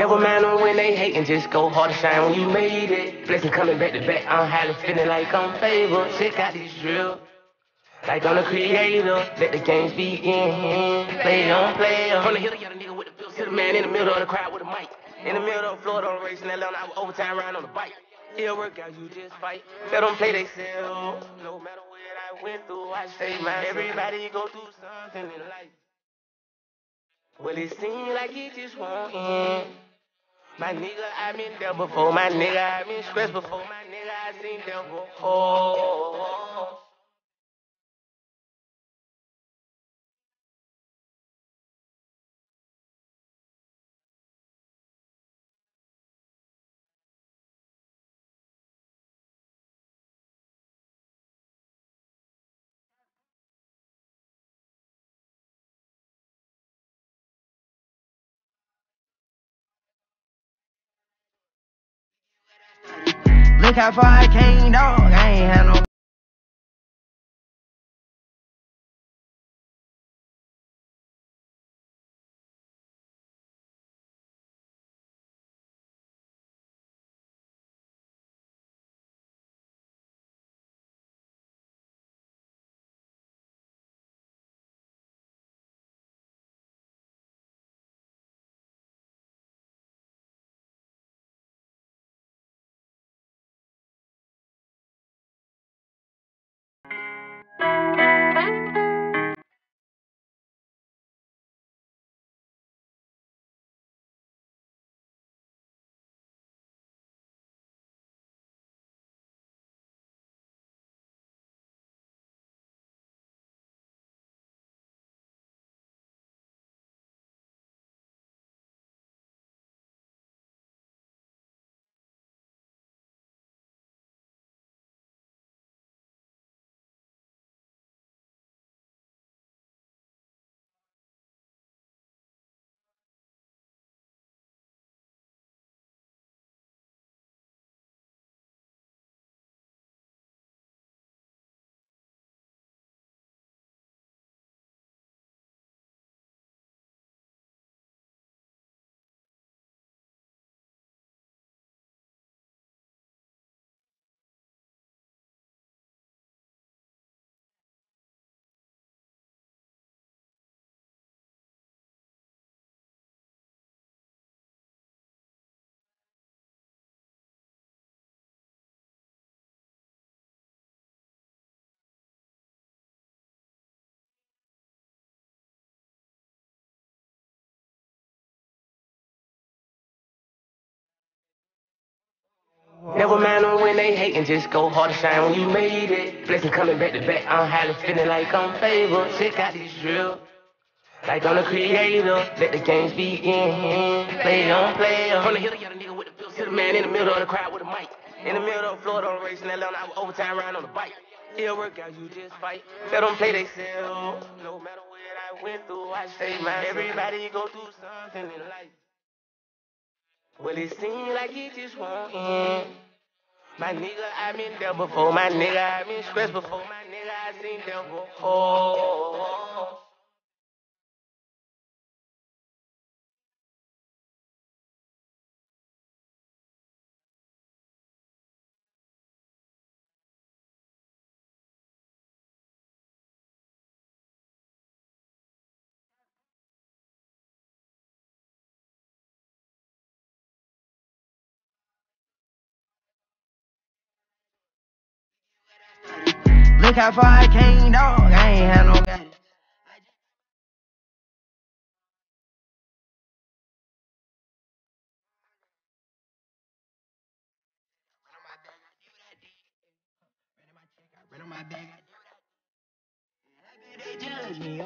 Never mind them when they hating, just go hard and shine when you made it. Blessing coming back to back, I'm highly feeling like I'm favored. Check out this drill, like I'm the creator. Let the games begin. Play on, play on. From the hill, got a nigga with the pills to the man in the middle of the crowd with a mic. In the middle of the floor, on the race, and that line, I was overtime riding on the bike. It'll work out, you just fight. Let them play they self. No matter what I went through, I stay myself. Everybody go through something in life. Well, it seems like it just won't end. My nigga, I been there before. My nigga, I been stressed before. My nigga, I seen there before. Look how far I came, dog. I ain't had no. Never mind them when they hating, just go hard and shine when you made it. Blessing coming back to back, I'm highly feeling like I'm favored. Check out this drill, like I'm the creator. Let the games begin. Play on, play on. From the hill, got a nigga with the pills to the man in the middle of the crowd with a mic. In the middle of the floor, on the race, and that line, I was overtime riding on the bike. It'll work out, you just fight. Let them play they self. No matter what I went through, I stay myself. Everybody go through something in life. Well, it seems like it just won't end. My nigga, I been there before. My nigga, I been stressed before. My nigga, I seen there before. Look how far I came, dog. I ain't had no guidance. Run on my back, they judge me.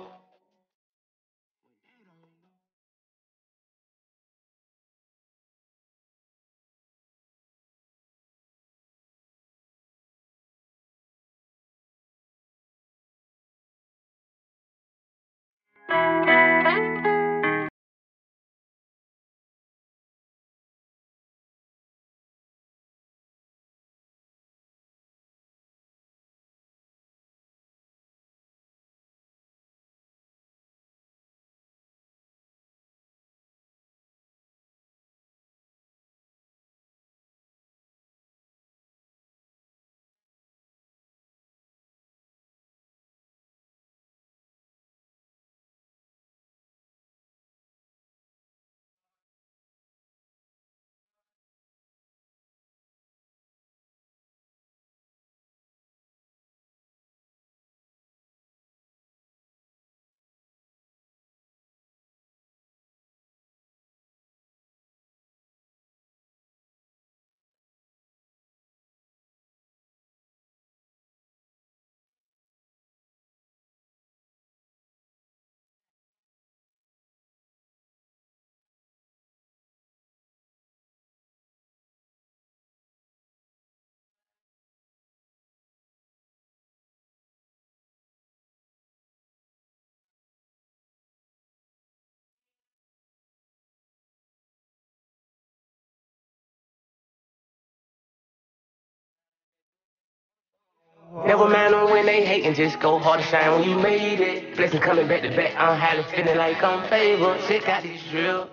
Never mind them when they hating, just go hard to shine when you made it. Blessing coming back to back, I'm highly feeling like I'm favored. Check out this drill.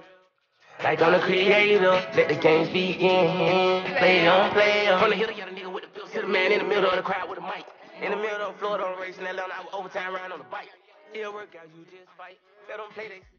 Like I'm the creator, let the games begin. Play on, play on. From the hill, you got a nigga with the bill to the man in the middle of the crowd with a mic. In the middle of the floor, on the race in Atlanta, I was overtime riding on the bike. Still work out, you just fight. Let them play they